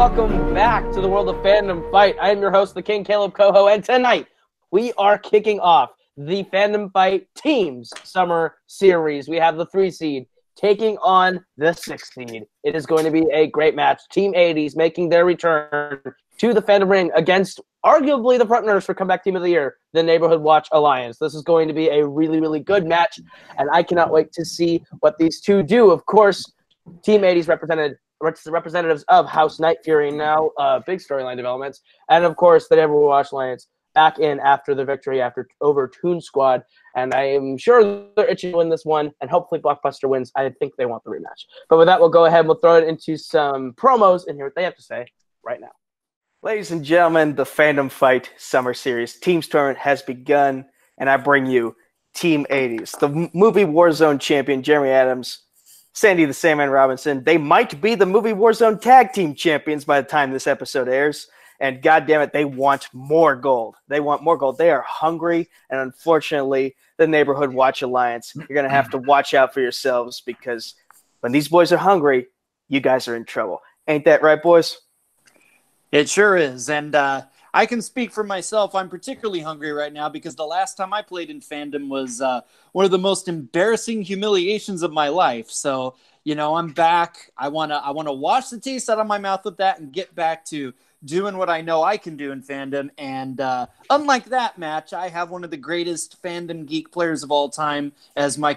welcome back to the world of Fandom Fight. I am your host, the King, Kaleb Koho, and tonight we are kicking off the Fandom Fight Teams Summer Series. We have the 3 seed taking on the 6 seed. It is going to be a great match. Team 80s making their return to the Fandom Ring against arguably the frontrunners for Comeback Team of the Year, the Neighborhood Watch Alliance. This is going to be a really, really good match, and I cannot wait to see what these two do. Of course, Team 80s representatives of House Nightfury, now big storyline developments, and of course the Neighborhood Watch Alliance back in after the victory over Toon Squad, and I am sure they're itching to win this one, and hopefully Blockbuster wins. I think they want the rematch. But with that, we'll go ahead and we'll throw it into some promos and hear what they have to say right now. Ladies and gentlemen, the Fandom Fight Summer Series Teams Tournament has begun, and I bring you Team 80s, the Movie Warzone champion Jeremy Adams, Sandy the Sandman Robinson. They might be the Movie Warzone Tag Team Champions by the time this episode airs. And goddammit, they want more gold. They want more gold. They are hungry. And unfortunately, the Neighborhood Watch Alliance, you're going to have to watch out for yourselves, because when these boys are hungry, you guys are in trouble. Ain't that right, boys? It sure is. And I can speak for myself. I'm particularly hungry right now because the last time I played in Fandom was one of the most embarrassing humiliations of my life. So, you know, I'm back. I wanna wash the taste out of my mouth with that and get back to doing what I know I can do in Fandom. And unlike that match, I have one of the greatest Fandom geek players of all time as my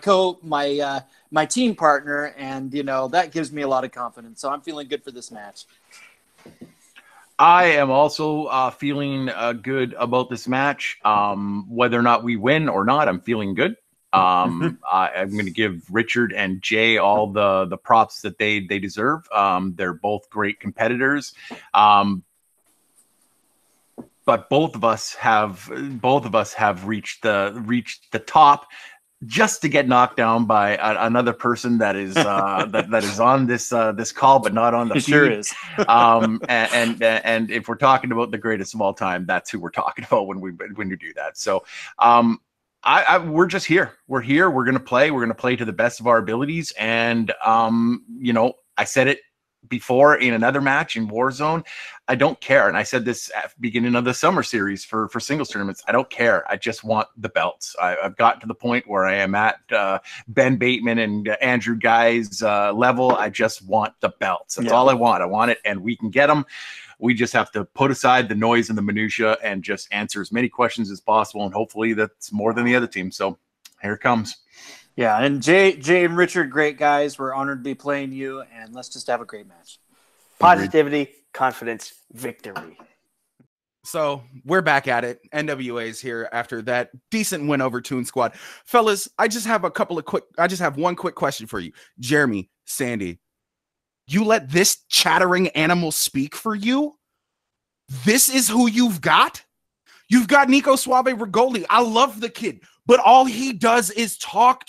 team partner, and you know that gives me a lot of confidence. So I'm feeling good for this match. I am also feeling good about this match. Whether or not we win or not, I'm feeling good. I'm going to give Richard and Jay all the props that they deserve. They're both great competitors. But both of us have reached the top just to get knocked down by another person that is that is on this call, but not on the feed. Sure is. And if we're talking about the greatest of all time, that's who we're talking about when we do that. So we're just here. We're here. We're gonna play. We're gonna play to the best of our abilities. And you know, I said it before in another match in Warzone, I don't care. And I said this at the beginning of the summer series for singles tournaments. I don't care. I just want the belts. I've gotten to the point where I am at Ben Bateman and Andrew Guy's level. I just want the belts. That's all I want. I want it, and we can get them. We just have to put aside the noise and the minutia and just answer as many questions as possible. And hopefully that's more than the other team. So here it comes. Yeah, and Jay and Richard, great guys. We're honored to be playing you, and let's just have a great match. Positivity, confidence, victory. So we're back at it. NWA is here after that decent win over Toon Squad. Fellas, I just have one quick question for you. Jeremy, Sandy, you let this chattering animal speak for you? This is who you've got? You've got Nico Suave Rigoli. I love the kid, but all he does is talk.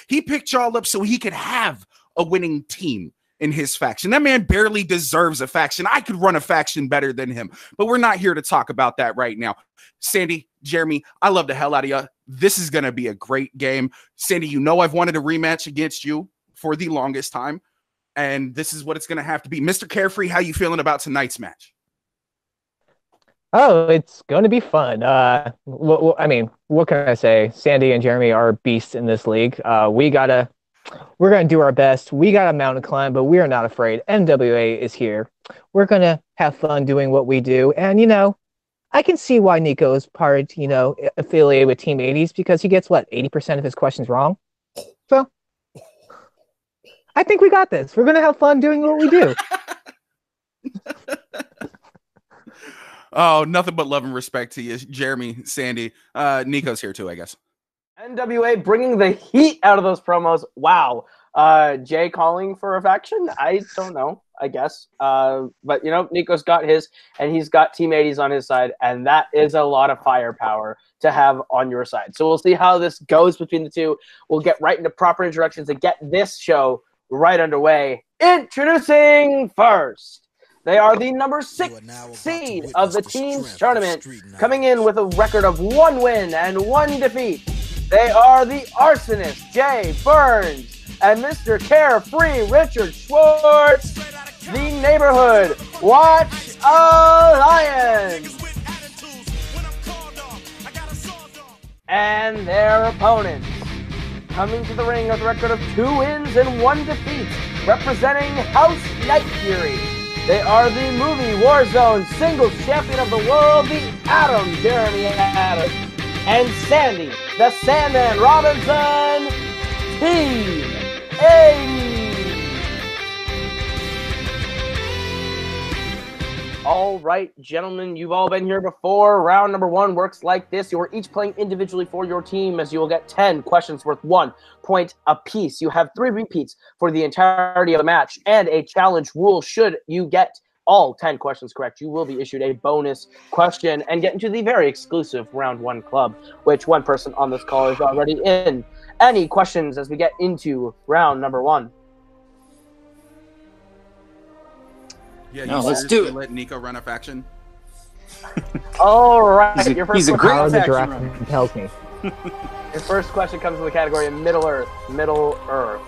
He picked y'all up so he could have a winning team in his faction. That man barely deserves a faction. I could run a faction better than him, but we're not here to talk about that right now. Sandy, Jeremy, I love the hell out of you. This is going to be a great game. Sandy, you know I've wanted a rematch against you for the longest time, and this is what it's going to have to be. Mr. Carefree, how you feeling about tonight's match? Oh, it's going to be fun. I mean, what can I say? Sandy and Jeremy are beasts in this league. We're going to do our best. We got a mountain to climb, but we are not afraid. NWA is here. We're going to have fun doing what we do. And, you know, I can see why Nico is affiliated with Team 80s, because he gets, 80% of his questions wrong? So, I think we got this. We're going to have fun doing what we do. Oh, nothing but love and respect to you, Jeremy, Sandy. Nico's here too, I guess. NWA bringing the heat out of those promos. Wow. Jay calling for a faction? I don't know, I guess. But, you know, Nico's got his, and he's got Team 80s on his side, and that is a lot of firepower to have on your side. So we'll see how this goes between the two. We'll get right into proper introductions and get this show right underway. Introducing first, they are the number 6 seed of the team's tournament, coming in with a record of 1 win and 1 defeat. They are the arsonist, Jay Burnz, and Mr. Carefree, Richard Schwartz. the Neighborhood Watch Alliance. And their opponents, coming to the ring with a record of 2 wins and 1 defeat, representing House Nightfury. They are the Movie Warzone Singles Champion of the World, the Adam Jeremy Adams, and Sandy, the Sandman Robinson, Team 80. All right, gentlemen, you've all been here before. Round number 1 works like this. You are each playing individually for your team, as you will get 10 questions worth 1 point apiece. You have 3 repeats for the entirety of the match, and a challenge rule. Should you get all 10 questions correct, you will be issued a bonus question and get into the very exclusive Round 1 club, which one person on this call is already in. Any questions as we get into round number 1? Yeah, no, let's do it. Let Nico run a faction. All right, he's a great Power of the faction draft runner. compels me. Your first question comes in the category of Middle Earth. Middle Earth.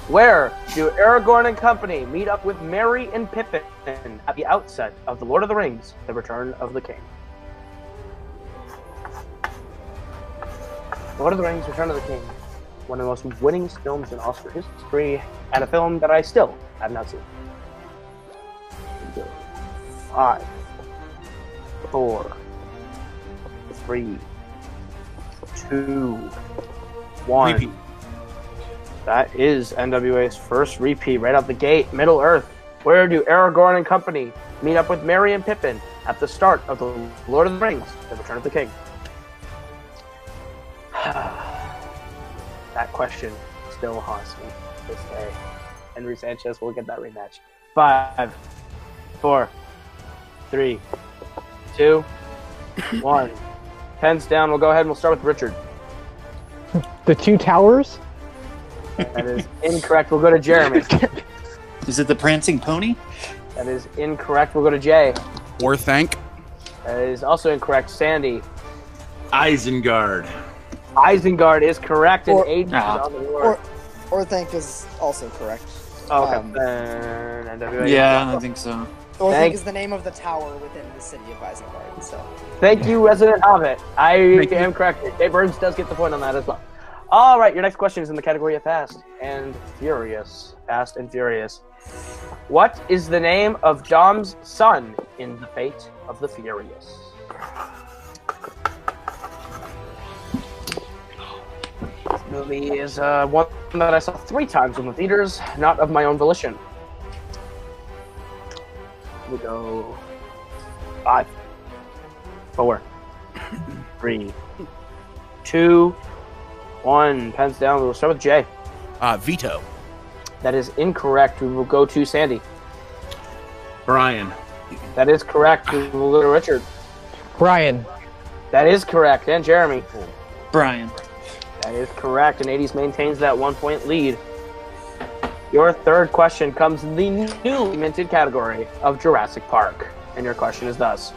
Where do Aragorn and company meet up with Merry and Pippin at the outset of The Lord of the Rings, The Return of the King? Lord of the Rings, Return of the King. One of the most winningest films in Oscar history, and a film that I still have not seen. 5, 4, 3, 2, 1. Repeat. That is NWA's first repeat right out the gate. Middle Earth. Where do Aragorn and company meet up with Merry and Pippin at the start of The Lord of the Rings, The Return of the King? That question still haunts me this day. Henry Sanchez will get that rematch. 5, 4, 3, 2, 1. Pens down. We'll go ahead and we'll start with Richard. The 2 towers? That is incorrect. We'll go to Jeremy. Is it the Prancing Pony? That is incorrect. We'll go to Jay. Orthanc. That is also incorrect. Sandy. Isengard. Isengard is correct. And Or- Aiden is on the board. Orthanc is also correct. Okay. Um, NWA. Yeah, I think so. Orthanc Thank- is the name of the tower within the city of Isengard. So Thank you, resident Hobbit. I am correct. Jay Burnz does get the point on that as well. All right, your next question is in the category of Fast and Furious. Fast and Furious. What is the name of Dom's son in The Fate of the Furious? This movie is one that I saw 3 times in the theaters, not of my own volition. We'll go 5, 4, 3, 2, 1. Pens down. We'll start with Jay. Veto. That is incorrect. We will go to Sandy. Brian. That is correct. We will go to Richard. Brian. That is correct. And Jeremy. Brian. That is correct. And 80s maintains that 1-point lead. Your third question comes in the newly minted category of Jurassic Park. And your question is thus.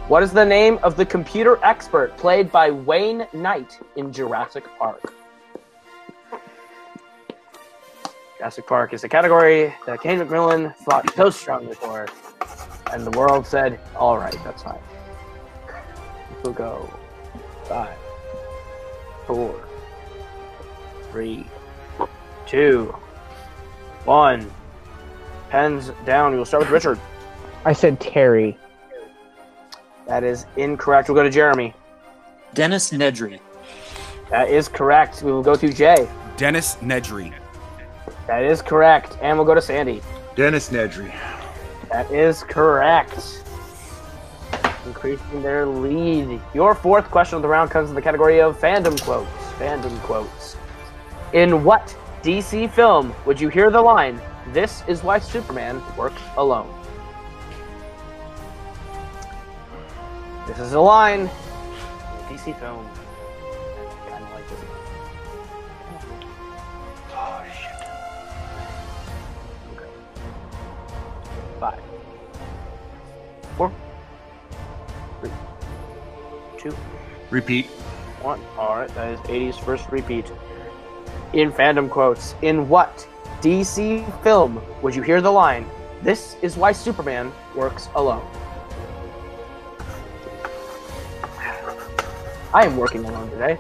What is the name of the computer expert played by Wayne Knight in Jurassic Park? Jurassic Park is a category that Cain McMillan fought so strongly for. And the world said, all right, that's fine. We'll go 5, 4, 3, 2, 1. Pens down. We'll start with Richard. I said Terry. That is incorrect. We'll go to Jeremy. Dennis Nedry. That is correct. We will go to Jay. Dennis Nedry. That is correct. And we'll go to Sandy. Dennis Nedry. That is correct. Increasing their lead. Your fourth question of the round comes in the category of fandom quotes. Fandom quotes. In what DC film would you hear the line, "This is why Superman works alone"? This is a line in a DC film. Kind of like this. Oh, shit. Okay. 5, 4, 3, 2, Repeat. 1. Alright, that is 80's first repeat. In fandom quotes, in what DC film would you hear the line, This is why Superman works alone. I am working alone today.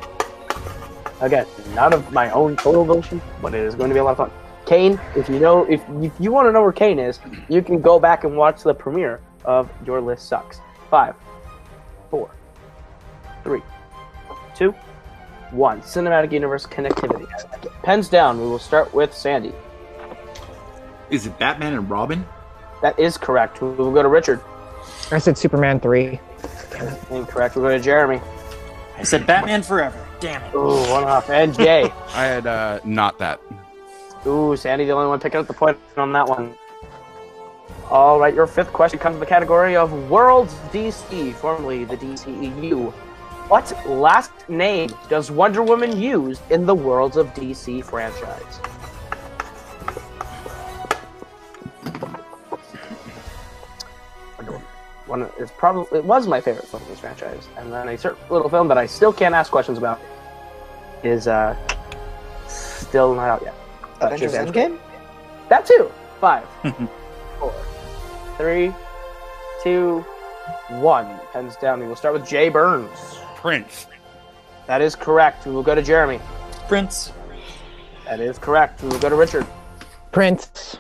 Again, not of my own total volition, but it is going to be a lot of fun. Cain, if you want to know where Cain is, you can go back and watch the premiere of Your List Sucks. 5, 4, 3, 2, 1. Cinematic universe connectivity. Pens down. We will start with Sandy. Is it Batman and Robin? That is correct. We will go to Richard. I said Superman 3. Incorrect. We'll go to Jeremy. I said Batman Forever. Damn it. Ooh, one off. And Jay. I had not that. Ooh, Sandy, the only one picking up the point on that one. All right, your fifth question comes in the category of Worlds DC, formerly the DCEU. What last name does Wonder Woman use in the Worlds of DC franchise? It was my favorite film in this franchise, and then a certain little film that I still can't ask questions about is still not out yet. Avengers Endgame? That too. 5, 4, 3, 2, 1. Pens down. We will start with Jay Burnz. Prince. That is correct. We will go to Jeremy. Prince. That is correct. We will go to Richard. Prince.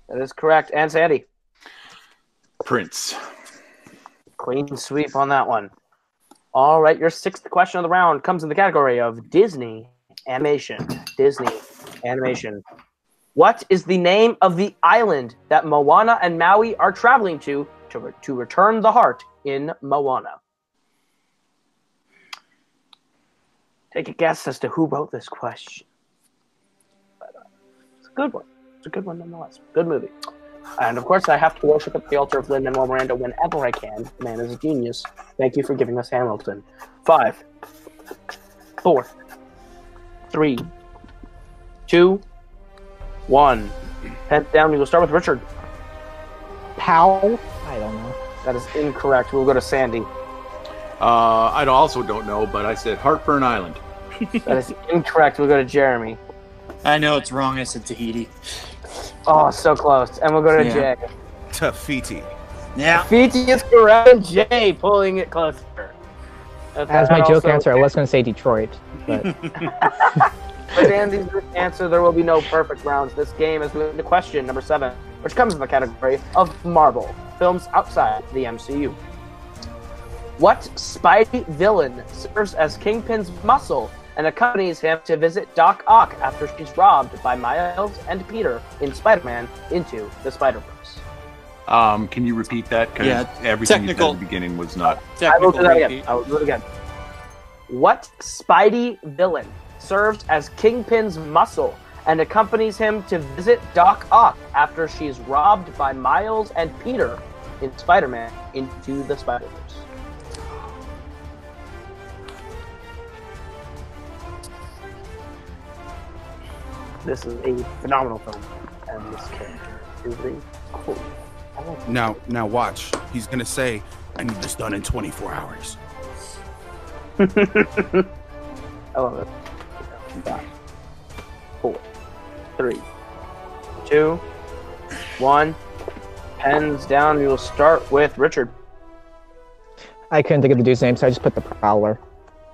That is correct. And Sandy. Prince. Clean sweep on that one. All right, your sixth question of the round comes in the category of Disney animation. Disney animation. What is the name of the island that Moana and Maui are traveling to return the heart in Moana? Take a guess as to who wrote this question. But, it's a good one. It's a good one nonetheless. Good movie. And of course, I have to worship at the altar of Lin-Manuel Miranda whenever I can. The man is a genius. Thank you for giving us Hamilton. 5, 4, 3, 2, 1. Pen down. We will start with Richard. Powell? I don't know. That is incorrect. We'll go to Sandy. I also don't know, but I said Heartburn Island. That is incorrect. We'll go to Jeremy. I know it's wrong. I said Tahiti. Oh, so close. And we'll go to Yeah. Jay. Tafiti. Yeah. Fiji is correct. Jay pulling it closer. As my joke answer, I was going to say Detroit. But With Andy's answer, there will be no perfect rounds. This game is moving to question number 7, which comes in the category of Marvel, films outside the MCU. What Spidey villain serves as Kingpin's muscle and accompanies him to visit Doc Ock after she's robbed by Miles and Peter in Spider-Man Into the Spider-Verse? Can you repeat that? Because Yeah, everything technical. you said at the beginning was not. I will do that again. repeat. I will do it again. What Spidey villain serves as Kingpin's muscle and accompanies him to visit Doc Ock after she's robbed by Miles and Peter in Spider-Man Into the Spider-Verse? This is a phenomenal film, and this character is really cool. I like it. Now watch. He's gonna say, "I need this done in 24 hours." I love it. 5, 4, 3, 2, 1. Pens down. We will start with Richard. I couldn't think of the dude's name, so I just put the Prowler.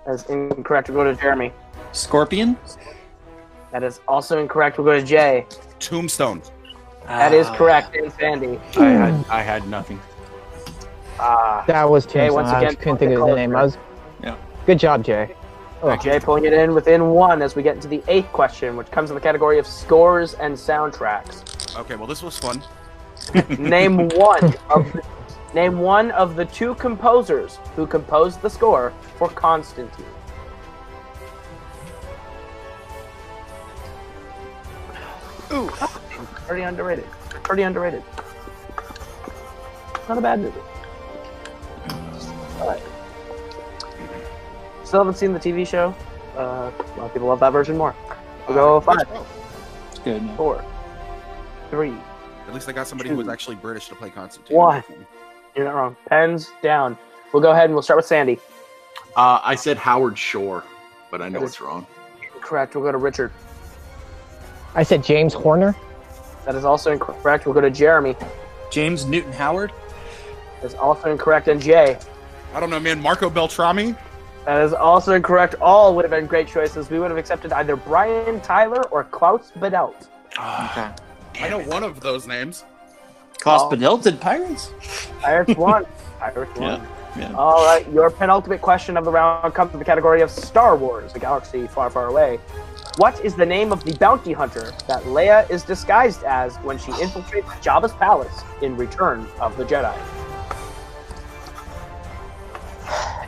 That's incorrect. We'll go to Jeremy. Scorpion. That is also incorrect. We'll go to Jay. Tombstone. That is correct. And Sandy. I had nothing. That was Jay, Tombstone. once I again, just couldn't think of the name. Yeah. Good job, Jay. Jay pulling it in within 1 as we get into the 8th question, which comes in the category of scores and soundtracks. Okay, well this was fun. Name one of the 2 composers who composed the score for Constantine. Ooh, pretty underrated. Pretty underrated. Not a bad movie. All right. Still haven't seen the TV show. A lot of people love that version more. We'll go 5, It's good. Man. 4, 3, At least I got somebody who was actually British to play Constantine. 1. You're not wrong. Pens down. We'll go ahead and we'll start with Sandy. I said Howard Shore, but I know it's wrong. Correct. We'll go to Richard. I said James Horner. That is also incorrect. We'll go to Jeremy. James Newton Howard. That's also incorrect. And Jay. I don't know, man. Marco Beltrami. That is also incorrect. All would have been great choices. We would have accepted either Brian Tyler or Klaus Badelt. Okay. I know one of those names. Klaus Badelt did Pirates? Pirates won. Pirates won. Yeah. Yeah. All right, your penultimate question of the round comes in the category of Star Wars, a galaxy far, far away. What is the name of the bounty hunter that Leia is disguised as when she infiltrates Jabba's palace in Return of the Jedi?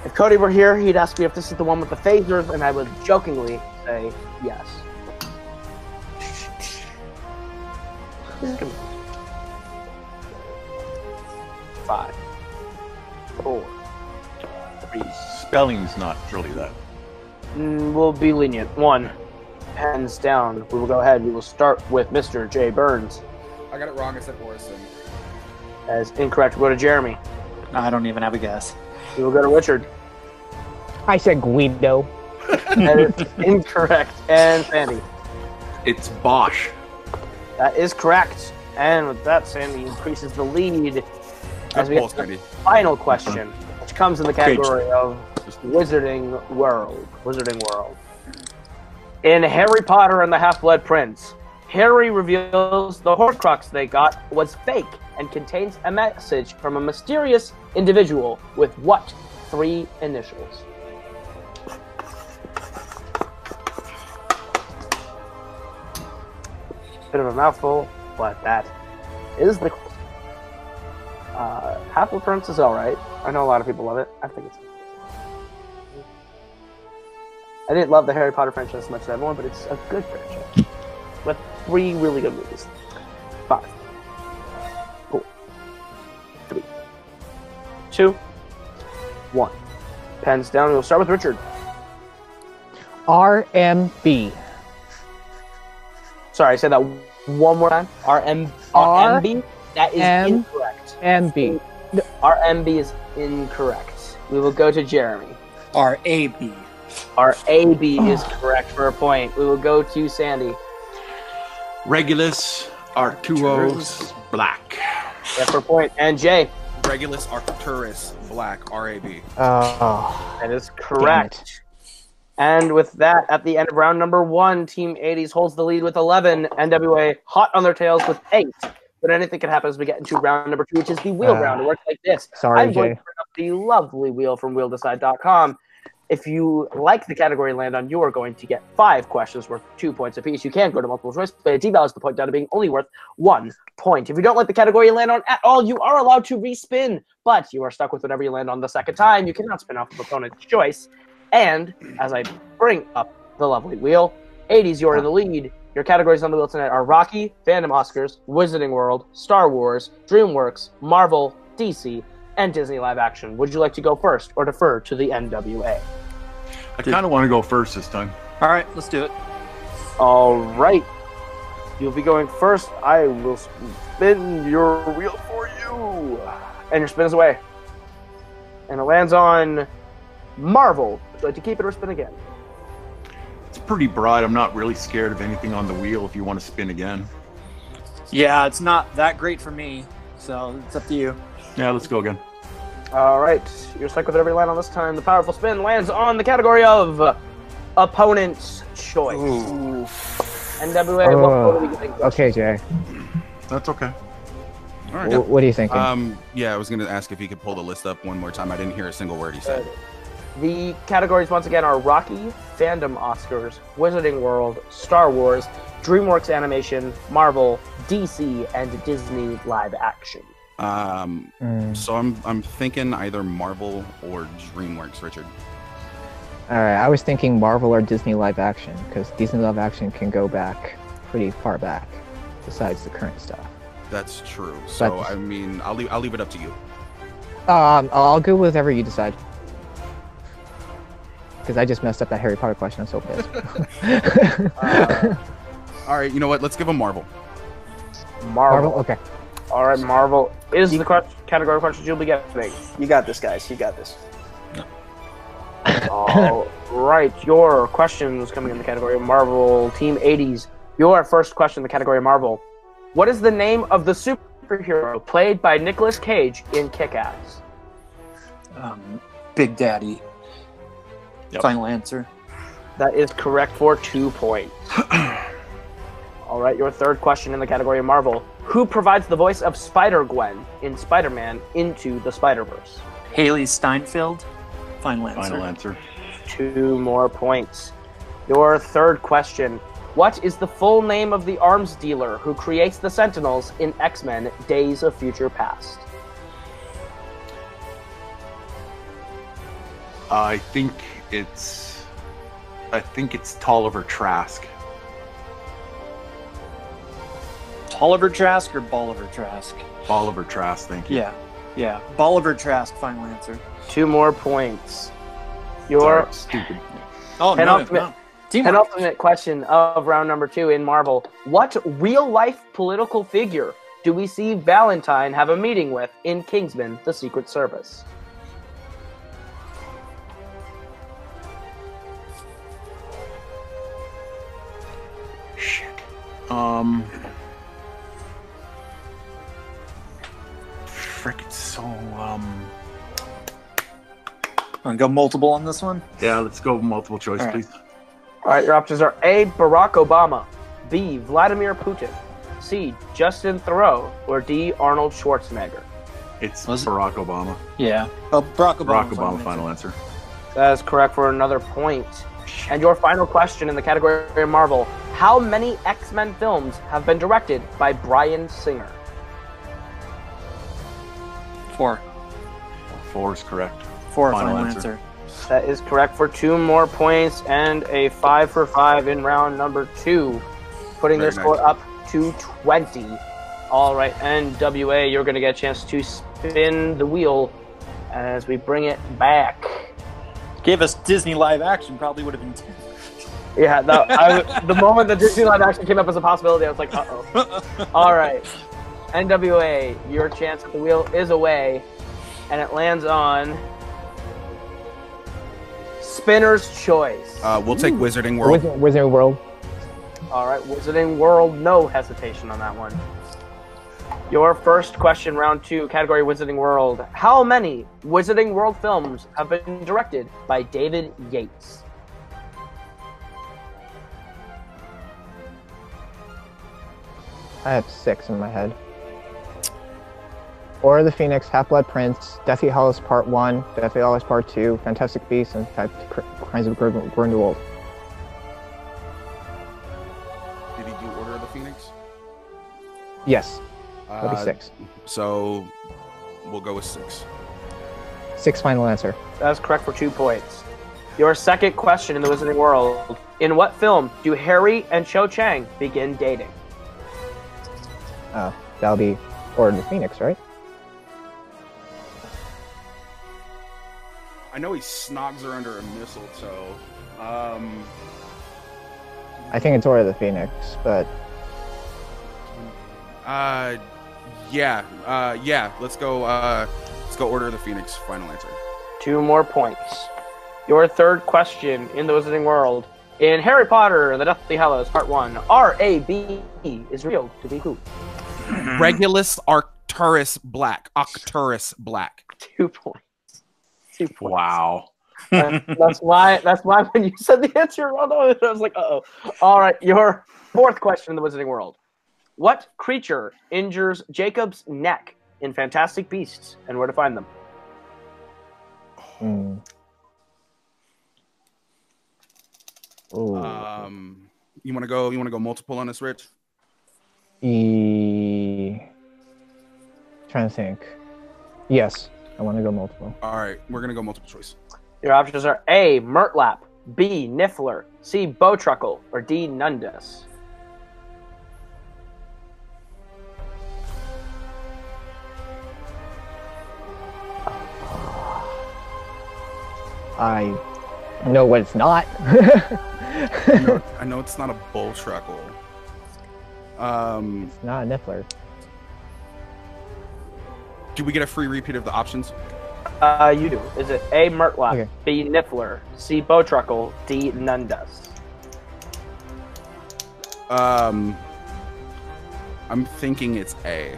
If Cody were here, he'd ask me if this is the one with the phasers, and I would jokingly say yes. This is gonna be 5, 4, 3. Spelling's not really that. We'll be lenient. 1. Hands down. We will go ahead. We will start with Mr. Jay Burnz. I got it wrong. I said Orson. That is incorrect. We'll go to Jeremy. I don't even have a guess. We will go to Richard. I said Guido. That is incorrect. And Sandy. It's Bosch. That is correct. And with that, Sandy increases the lead as we Good get to the Sandy. final question, which comes in the category of Wizarding World. Wizarding World. In Harry Potter and the Half-Blood Prince, Harry reveals the Horcrux they got was fake and contains a message from a mysterious individual with what 3 initials? Bit of a mouthful, but that is the Half-Blood Prince is alright. I know a lot of people love it. I think it's... I didn't love the Harry Potter franchise as much as everyone, but it's a good franchise. With 3 really good movies. 5, 4, 3, 2, 1. Pens down. We'll start with Richard. RMB. Sorry, I said that one more time. RMB? That is incorrect. MB. RMB is incorrect. We will go to Jeremy. RAB. RAB is correct for a point. We will go to Sandy. Regulus Artuos Black. Yeah, for a point. And Jay. Regulus Arcturus Black, RAB. Oh, That is correct. And with that, at the end of round number 1, Team 80s holds the lead with 11. NWA hot on their tails with 8. But anything can happen as we get into round number 2, which is the wheel round. It works like this. Sorry, I'm going Jay. to bring up the lovely wheel from wheeldecide.com. If you like the category land on, you are going to get 5 questions worth 2 points apiece. You can go to multiple choice, but it devalues the point down to being only worth 1 point. If you don't like the category you land on at all, you are allowed to respin, but you are stuck with whatever you land on the second time. You cannot spin off the opponent's choice. And as I bring up the lovely wheel, 80s, you're in the lead. Your categories on the wheel tonight are Rocky, Fandom Oscars, Wizarding World, Star Wars, DreamWorks, Marvel, DC, and Disney live action. Would you like to go first or defer to the NWA? I kind of want to go first this time. All right, let's do it. All right. You'll be going first. I will spin your wheel for you. And your spin is away. And it lands on Marvel. Would you like to keep it or spin again? It's pretty broad. I'm not really scared of anything on the wheel if you want to spin again. Yeah, it's not that great for me, so it's up to you. Yeah, let's go again. All right. You're stuck with every line on this time. The powerful spin lands on the category of opponent's choice. NWA, what are we getting? Okay, Jay. That's okay. All right. What are you thinking? Yeah, I was going to ask if he could pull the list up one more time. I didn't hear a single word he said. The categories, once again, are Rocky, Fandom Oscars, Wizarding World, Star Wars, DreamWorks Animation, Marvel, DC, and Disney live action. So I'm thinking either Marvel or DreamWorks, Richard. All right, I was thinking Marvel or Disney live action because Disney live action can go back pretty far back, besides the current stuff. That's true. So But- I mean, I'll leave it up to you. I'll go with whatever you decide. Because I just messed up that Harry Potter question. I'm so pissed. All right, you know what? Let's give him Marvel. Marvel. Okay. All right, Marvel is the category of questions you'll be getting. You got this, guys. You got this. All right, your questions coming in the category of Marvel, Team 80s. Your first question in the category of Marvel. What is the name of the super superhero played by Nicolas Cage in Kick-Ass? Big Daddy. Yep. Final answer. That is correct for 2 points. All right, your third question in the category of Marvel. Who provides the voice of Spider-Gwen in Spider-Man Into the Spider-Verse? Haley Steinfeld. Final answer. Final answer. 2 more points. Your third question. What is the full name of the arms dealer who creates the Sentinels in X-Men Days of Future Past? I think it's Tolliver Trask. Tolliver Trask or Bolivar Trask? Oliver Trask, thank you. Yeah. Bolivar Trask. Final answer. 2 more points. Your Sorry, stupid. Oh, no. Teamwork. penultimate question of round number 2 in Marvel. What real-life political figure do we see Valentine have a meeting with in Kingsman: The Secret Service? Shit. Frick, it's so Want to go multiple on this one? Yeah, let's go multiple choice, All right. please. All right, your options are A, Barack Obama, B, Vladimir Putin, C, Justin Theroux, or D, Arnold Schwarzenegger. It's Was it? Barack Obama. Yeah. Oh, Barack Obama. Barack Obama, final answer. That is correct for another point. And your final question in the category of Marvel. How many X-Men films have been directed by Bryan Singer? 4. 4 is correct. 4. Final Final answer. answer. That is correct for 2 more points and a 5 for 5 in round number 2, putting Very their score nice. up to 20. All right, NWA, you're going to get a chance to spin the wheel as we bring it back. Gave us Disney live action, probably would have been 10. Yeah, the moment that Disney live action came up as a possibility, I was like, uh-oh. All right, NWA, your chance at the wheel is away, and it lands on Spinner's Choice. We'll take Wizarding World. Wizarding World. All right, Wizarding World, no hesitation on that one. Your first question, round 2, category Wizarding World. How many Wizarding World films have been directed by David Yates? I have 6 in my head. Order of the Phoenix, Half-Blood Prince, Deathly Hallows Part 1, Deathly Hallows Part 2, Fantastic Beasts, and Crimes of Grindelwald. Did he do Order of the Phoenix? Yes, that'll be 6. So we'll go with 6. 6 final answer. That's correct for 2 points. Your second question in the Wizarding World. In what film do Harry and Cho Chang begin dating? That'll be Order of the Phoenix, right? I know he snogs her under a mistletoe. I think it's Order of the Phoenix, but yeah. Let's go Order of the Phoenix. Final answer. 2 more points. Your third question in the Wizarding World. In Harry Potter and the Deathly Hallows Part 1, R.A.B. is revealed to be who? Regulus Arcturus Black. Arcturus Black. 2 points. 2 points. Wow. That's why when you said the answer, I was like, uh-oh. All right, your fourth question in the Wizarding World. What creature injures Jacob's neck in Fantastic Beasts, and where to find them? Ooh. You want to go multiple on this, Rich? Trying to think. Yes, I want to go multiple. All right, we're gonna go multiple choice. Your options are A, Murtlap, B, Niffler, C, Bowtruckle, or D, Nundus. I know what it's not. I know it's not a bull truckle. It's not a Niffler. Do we get a free repeat of the options? You do. Is it A, Murtlap, Okay. B, Niffler, C, Bowtruckle, D, Nundus? I'm thinking it's A.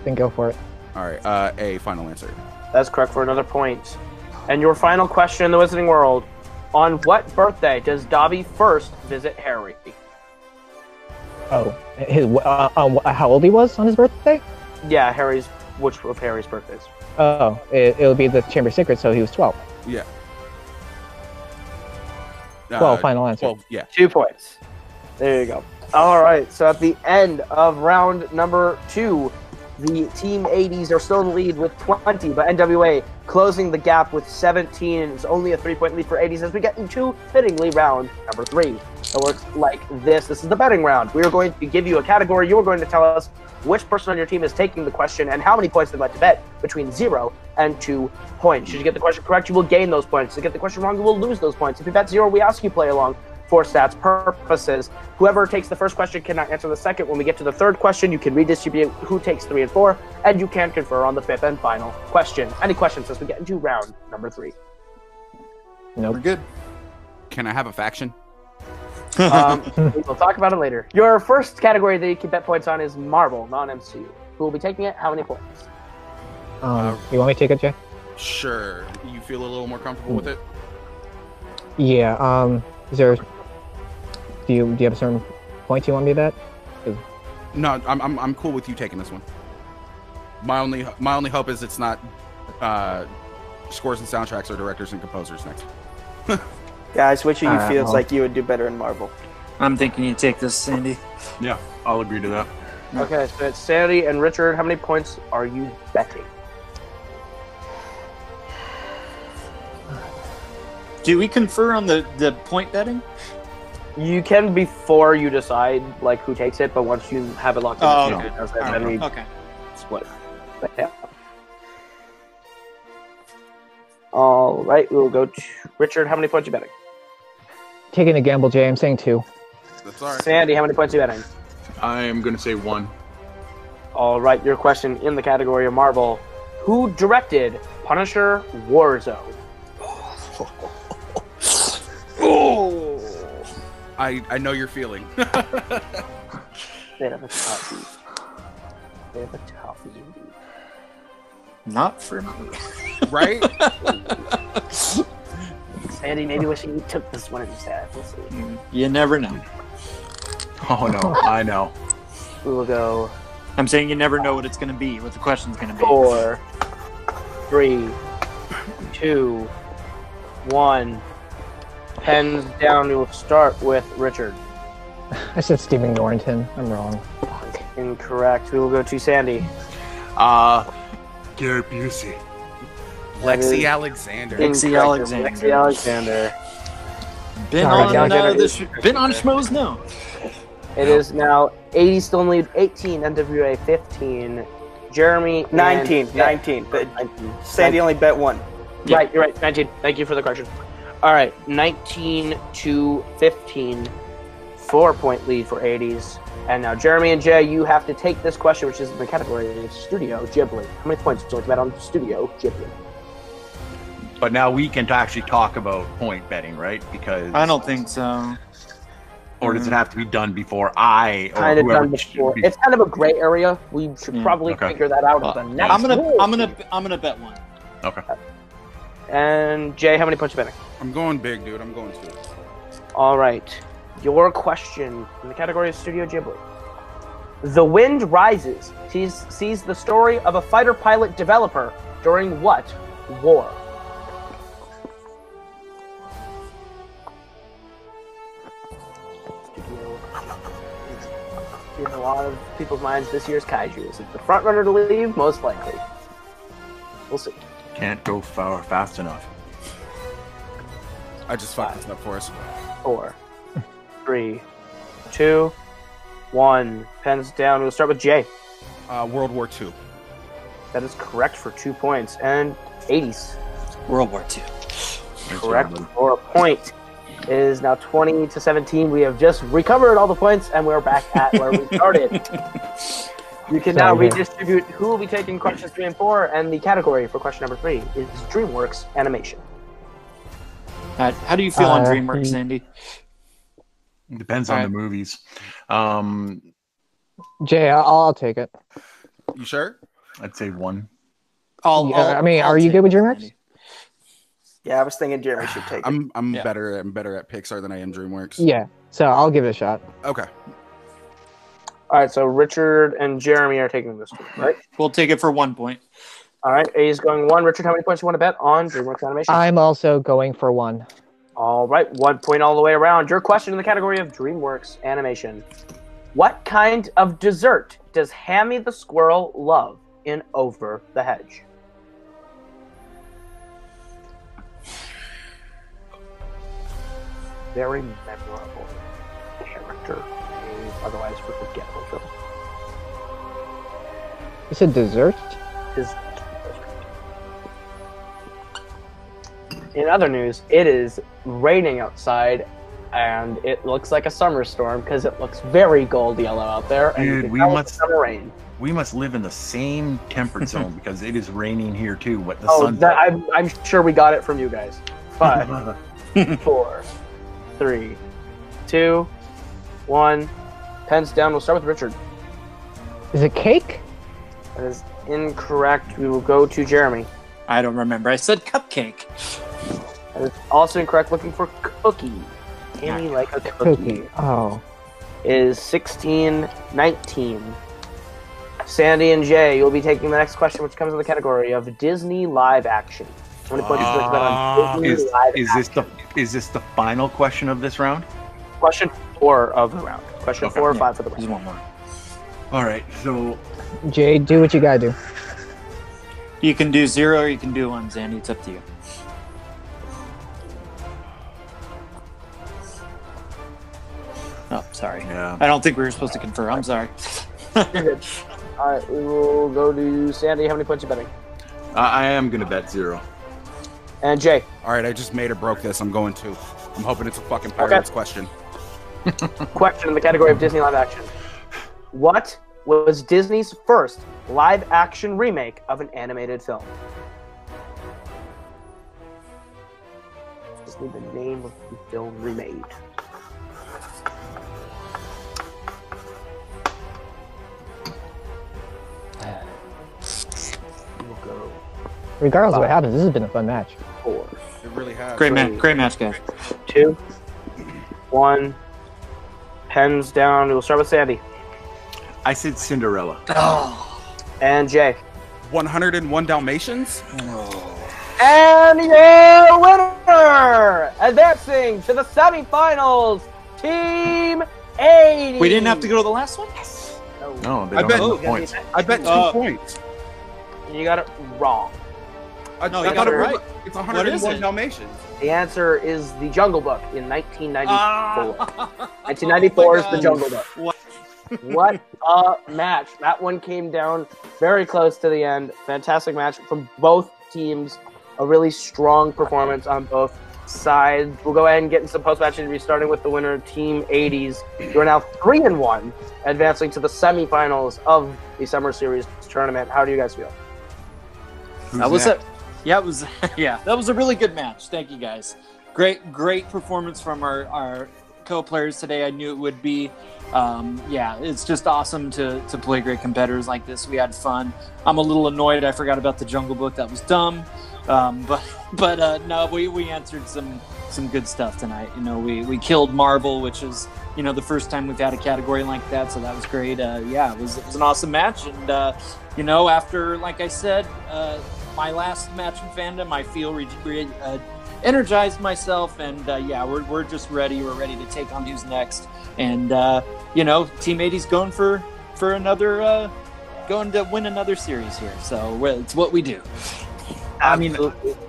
Then go for it. All right. A final answer. That's correct for another point. And your final question in the Wizarding World. On what birthday does Dobby first visit Harry? Oh, how old he was on his birthday? Yeah, which of Harry's birthdays? Oh, it'll be the Chamber of Secrets, so he was 12. Yeah. 12, final answer. 12, yeah. 2 points. There you go. All right, so at the end of round number 2, the Team 80s are still in the lead with 20, but NWA closing the gap with 17. It's only a 3-point lead for 80s as we get into fittingly round number 3. It works like this. This is the betting round. We are going to give you a category. You are going to tell us which person on your team is taking the question and how many points they'd like to bet between 0 and 2 points. Should you get the question correct, you will gain those points. If you get the question wrong, you will lose those points. If you bet 0, we ask you play along for stats purposes. Whoever takes the first question cannot answer the second. When we get to the third question, you can redistribute who takes 3 and 4, and you can confer on the 5th and final question. Any questions as we get into round number 3? Nope. We're good. Can I have a faction? We'll talk about it later. Your first category that you can bet points on is Marvel, non-MCU. Who will be taking it? How many points? You want me to take it, Jay? Sure. You feel a little more comfortable with it? Yeah. Is there? Do you have a certain point you want me to bet? No, I'm cool with you taking this one. My only hope is it's not scores and soundtracks or directors and composers next. Guys, which of you feels well. like you would do better in Marvel? I'm thinking you take this, Sandy. Yeah, I'll agree to that. Okay, so it's Sandy and Richard. How many points are you betting? Do we confer on the point betting? You can before you decide like who takes it, but once you have it locked in, Oh, you okay. can then we Okay. split. But, yeah. All right, we'll go to Richard. How many points are you betting? Taking a gamble, Jay. I'm saying 2. That's all right. Sandy, how many points are you betting? I am going to say 1. All right, your question in the category of Marvel. Who directed Punisher Warzone? Oh. I know your feeling. Bit of a toughie. Bit of a toughie indeed. Not for me. Right? Sandy, maybe wishing you took this one instead. We'll see. You never know. Oh, no. I know. We will go I'm saying you never know what it's going to be, what the question's going to be. 4, 3, 2, 1. Pens down. We will start with Richard. I said Stephen Norrington. I'm wrong. Incorrect. We will go to Sandy. Gary Busey. Lexi Alexander. Lexi Incorrect. Alexander. Lexi Alexander. Been Sorry, on Alexander. been on Schmoes now. It is now 80 still in lead, 18, NWA 15, Jeremy 19. and- 19. But 19. Sandy only bet 1. Right, you're right, 19. Thank you for the correction. All right, 19 to 15, 4-point lead for 80s. And now Jeremy and Jay, you have to take this question, which is in the category of Studio Ghibli. How many points would you like to bet on Studio Ghibli? But now we can actually talk about point betting, right? Because I don't think so. Or does it have to be done before I or Kind of whoever? done before. It's kind of a gray area. We should probably okay. figure that out at the next I'm rule. gonna bet 1. Okay. And Jay, how many points are you betting? I'm going big, dude. I'm going 2. All right. Your question in the category of Studio Ghibli. The Wind Rises sees the story of a fighter pilot developer during what war? Studio is in a lot of people's minds this year's kaiju. Is it the front runner to leave? Most likely. We'll see. Can't go fast enough. I just fucked this up for us. 4, 3, 2, 1. Pens down. We'll start with Jay. World War II. That is correct for 2 points. And 80s. World War II. Correct for a point. It is now 20 to 17. We have just recovered all the points, and we're back at where we started. You can now redistribute who will be taking questions 3 and 4, and the category for question number 3 is DreamWorks Animation. How do you feel on DreamWorks, Sandy? Depends on the movies. Jay, I'll take it. You sure? I'd say 1. Are you good with DreamWorks? Yeah, I was thinking Jeremy should take it. I'm better at Pixar than I am DreamWorks. Yeah. So I'll give it a shot. Okay. All right, so Richard and Jeremy are taking this one, right? We'll take it for 1 point. All right, A is going 1. Richard, how many points do you want to bet on DreamWorks Animation? I'm also going for 1. All right, 1 point all the way around. Your question in the category of DreamWorks Animation. What kind of dessert does Hammy the Squirrel love in Over the Hedge? Very memorable character. Otherwise forgettable film. You said dessert? In other news, it is raining outside, and it looks like a summer storm because it looks very gold yellow out there. And Dude, you can tell it's summer rain. We must live in the same temperate zone because it is raining here too. But the Oh, sun's I'm sure we got it from you guys. 5, 4, 3, 2, 1. Pens down. We'll start with Richard. Is it cake? That is incorrect. We will go to Jeremy. I don't remember. I said cupcake. That is also incorrect. Looking for cookie. Hammy like a cookie. Oh. Is 16-19. Sandy and Jay, you'll be taking the next question, which comes in the category of Disney live action. How many points would you like to bet on Disney live action? Is this the final question of this round? Question 4 of the round? Question 4 or 5 for the round? There's one more. All right, so Jay, do what you gotta do. You can do 0 or you can do 1, Zandy. It's up to you. Oh, sorry. yeah, I don't think we were supposed to confer. I'm sorry. You're good. All right, we will go to Sandy. How many points are you betting? I am gonna bet 0. And Jay. All right, I just made or broke this. I'm going to. I'm hoping it's a fucking Pirates question. Question in the category of Disney live action. What was Disney's first live action remake of an animated film? Just need the name of the film remade. We'll go Regardless of what happens, this has been a fun match. 4, It really has. Great match, guys. 2, 1. Pens down. We'll start with Sandy. I said Cinderella. Oh. And Jay. 101 Dalmatians. And your winner, advancing to the semifinals, Team 80. We didn't have to go to the last one? No, they I don't bet- have the points. I bet 2 points. You got it wrong. No, I you got it right. It's What is 101 it? Dalmatians. The answer is The Jungle Book in 1994. 1994 is The Jungle Book. What a match. That one came down very close to the end. Fantastic match from both teams. A really strong performance on both sides. We'll go ahead and get into some post-match interviews, starting with the winner, Team 80s. You are now 3-1, advancing to the semifinals of the Summer Series tournament. How do you guys feel? That was it. Yeah, it was. Yeah, that was a really good match. Thank you, guys. Great performance from our co-players today. I knew it would be. Yeah, it's just awesome to play great competitors like this. We had fun. I'm a little annoyed. I forgot about the Jungle Book. That was dumb. But no, we answered some good stuff tonight. You know, we killed Marvel, which is, you know, the first time we've had a category like that, so that was great. Yeah, it was an awesome match, and you know, after, like I said, my last match in Fandom, I feel energized myself, and yeah, we're just ready. We're ready to take on who's next, and you know, Team 80's going for another, going to win another series here. So it's what we do. I mean,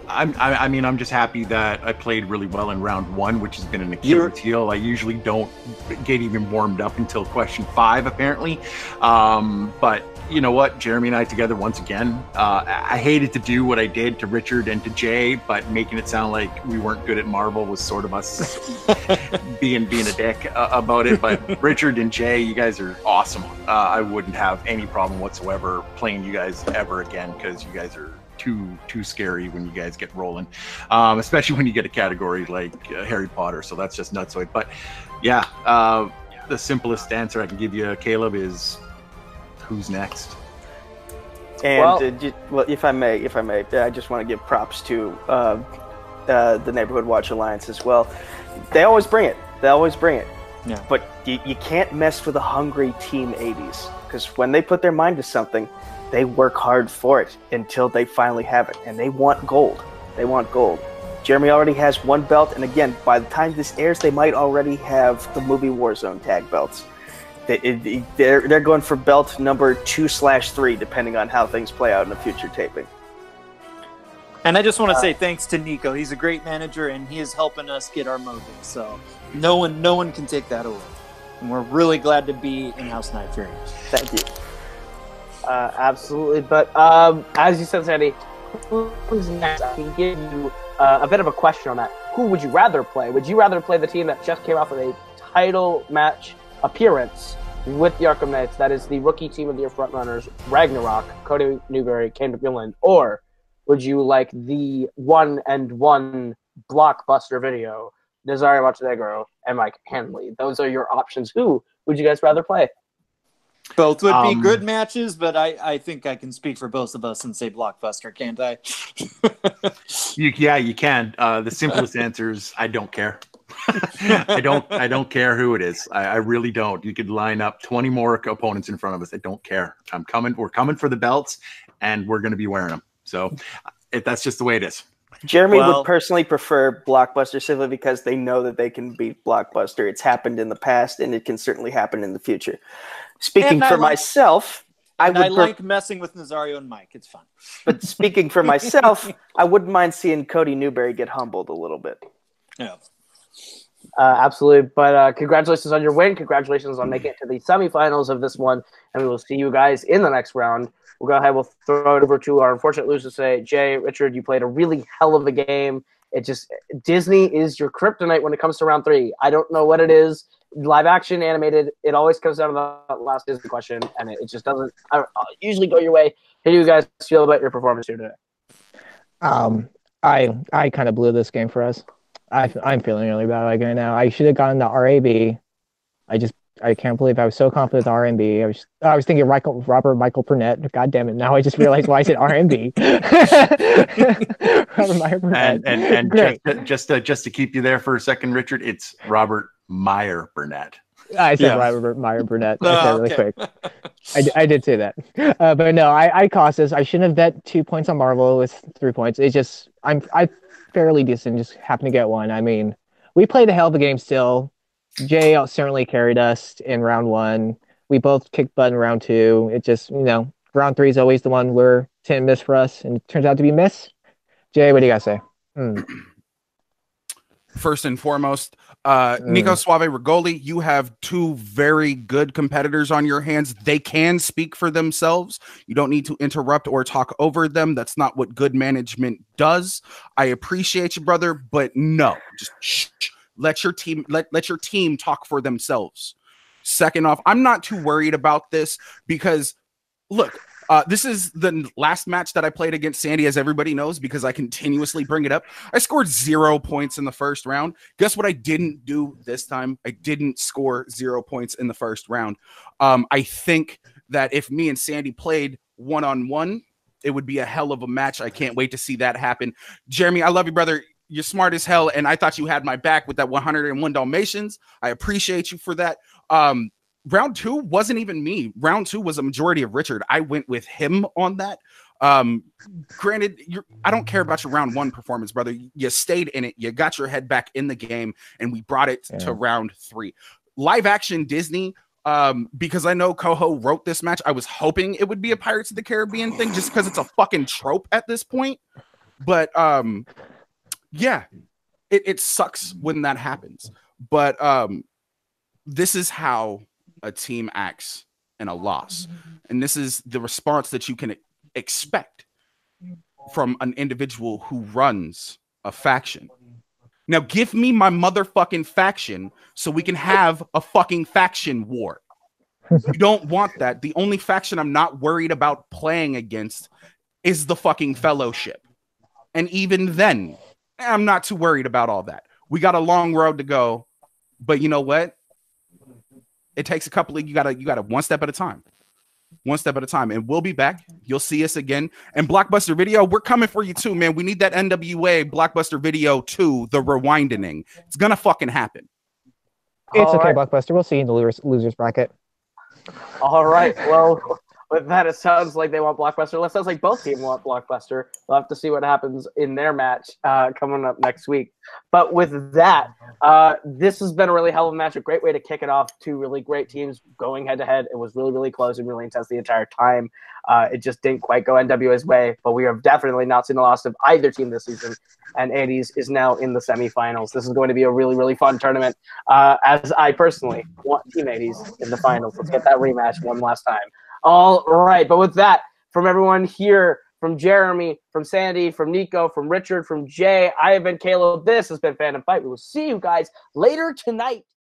I'm just happy that I played really well in round 1, which has been an Achilles heel. I usually don't get even warmed up until question 5, apparently. But you know what? Jeremy and I together once again. I hated to do what I did to Richard and to Jay, but making it sound like we weren't good at Marvel was sort of us being a dick about it. But Richard and Jay, you guys are awesome. I wouldn't have any problem whatsoever playing you guys ever again, because you guys are too scary when you guys get rolling, especially when you get a category like Harry Potter. So that's just nutsoid. But yeah, the simplest answer I can give you, Kaleb, is who's next? And well, if I may, I just want to give props to the Neighborhood Watch Alliance as well. They always bring it. Yeah. But you can't mess with a hungry Team 80s, because when they put their mind to something, they work hard for it until they finally have it, and they want gold. Jeremy already has one belt, and again, by the time this airs, they might already have the Movie Warzone tag belts. They're going for belt number 2/3, depending on how things play out in a future taping. And I just want to say thanks to Nico. He's a great manager, and he is helping us get our motive. So no one can take that away. And we're really glad to be in House Nightfury. Thank you. Absolutely. But as you said, Sandy, who's next? I can give you a bit of a question on that. Who would you rather play? Would you rather play the team that just came off of a title match appearance with the Arkham Knights? That is the rookie team of the year frontrunners, Ragnarok, Cody Newberry, Cain McMillan, or would you like the 1-1 blockbuster video, Desire Montenegro and Mike Hanley? Those are your options. Who would you guys rather play? Both would be good matches, but I think I can speak for both of us and say blockbuster, can't I? You can. The simplest answer is I don't care. I don't care who it is. I really don't. You could line up 20 more opponents in front of us. I don't care. We're coming for the belts, and we're going to be wearing them. So that's just the way it is. Jeremy would personally prefer Blockbuster simply because they know that they can beat Blockbuster. It's happened in the past, and it can certainly happen in the future. Speaking for myself, I like messing with Nazario and Mike. It's fun. But speaking for myself, I wouldn't mind seeing Cody Newberry get humbled a little bit. Yeah. Absolutely. But congratulations on your win. Congratulations on making it to the semifinals of this one. And we will see you guys in the next round. We'll go ahead. We'll throw it over to our unfortunate loser. Say, Jay, Richard, you played a really hell of a game. Disney is your kryptonite when it comes to round 3. I don't know what it is. Live action, animated, it always comes down to the last Disney question, and it just doesn't usually go your way. How do you guys feel about your performance here today? I kind of blew this game for us. I'm feeling really bad right now. I should have gotten the RAB. I can't believe I was so confident with RMB. I was thinking Robert Michael Burnett. God damn it! Now I just realized why I said RMB. Robert Meyer Burnett. And just to keep you there for a second, Richard, it's Robert Meyer Burnett. I said Robert Meyer Burnett. I said really quick. I did say that, but no, I cost this. I shouldn't have bet 2 points on Marvel with 3 points. I'm fairly decent. Just happened to get one. I mean, we played a hell of a game still. Jay certainly carried us in round 1. We both kicked butt in round 2. It just, round 3 is always the one where Tim missed for us, and it turns out to be miss. Jay, what do you guys say? First and foremost, Nico Suave Rigoli, you have 2 very good competitors on your hands. They can speak for themselves. You don't need to interrupt or talk over them. That's not what good management does. I appreciate you, brother, but no, just shh. Let your team talk for themselves. Second off, I'm not too worried about this because, look, this is the last match that I played against Sandy, as everybody knows, because I continuously bring it up. I scored 0 points in the first round. Guess what I didn't do this time? I didn't score 0 points in the first round. I think that if me and Sandy played one-on-one, it would be a hell of a match. I can't wait to see that happen. Jeremy, I love you, brother. You're smart as hell, and I thought you had my back with that 101 Dalmatians. I appreciate you for that. Round 2 wasn't even me. Round 2 was a majority of Richard. I went with him on that. Granted, I don't care about your round 1 performance, brother. You stayed in it. You got your head back in the game, and we brought it to round 3. Live action Disney, because I know Koho wrote this match. I was hoping it would be a Pirates of the Caribbean thing just because it's a fucking trope at this point. But yeah, it sucks when that happens. But this is how a team acts in a loss. And this is the response that you can expect from an individual who runs a faction. Now give me my motherfucking faction so we can have a fucking faction war. You don't want that. The only faction I'm not worried about playing against is the fucking Fellowship. And even then, I'm not too worried about all that. We got a long road to go, but you know what? It takes a couple of you gotta one step at a time. one step at a time. And we'll be back. You'll see us again. And Blockbuster Video, we're coming for you too, man. We need that NWA Blockbuster Video 2, the rewinding. It's gonna fucking happen. It's okay, Blockbuster. We'll see you in the losers bracket. All right. Well, with that, it sounds like they want Blockbuster. It sounds like both teams want Blockbuster. We'll have to see what happens in their match coming up next week. But with that, this has been a really hell of a match. A great way to kick it off. Two really great teams going head-to-head. It was really, really close and really intense the entire time. It just didn't quite go NWA's way, but we have definitely not seen the loss of either team this season. And 80s is now in the semifinals. This is going to be a really, really fun tournament. As I personally want Team 80s in the finals. Let's get that rematch one last time. All right, but with that, from everyone here, from Jeremy, from Sandy, from Nico, from Richard, from Jay, I have been Kaleb. This has been Fandom Fight. We will see you guys later tonight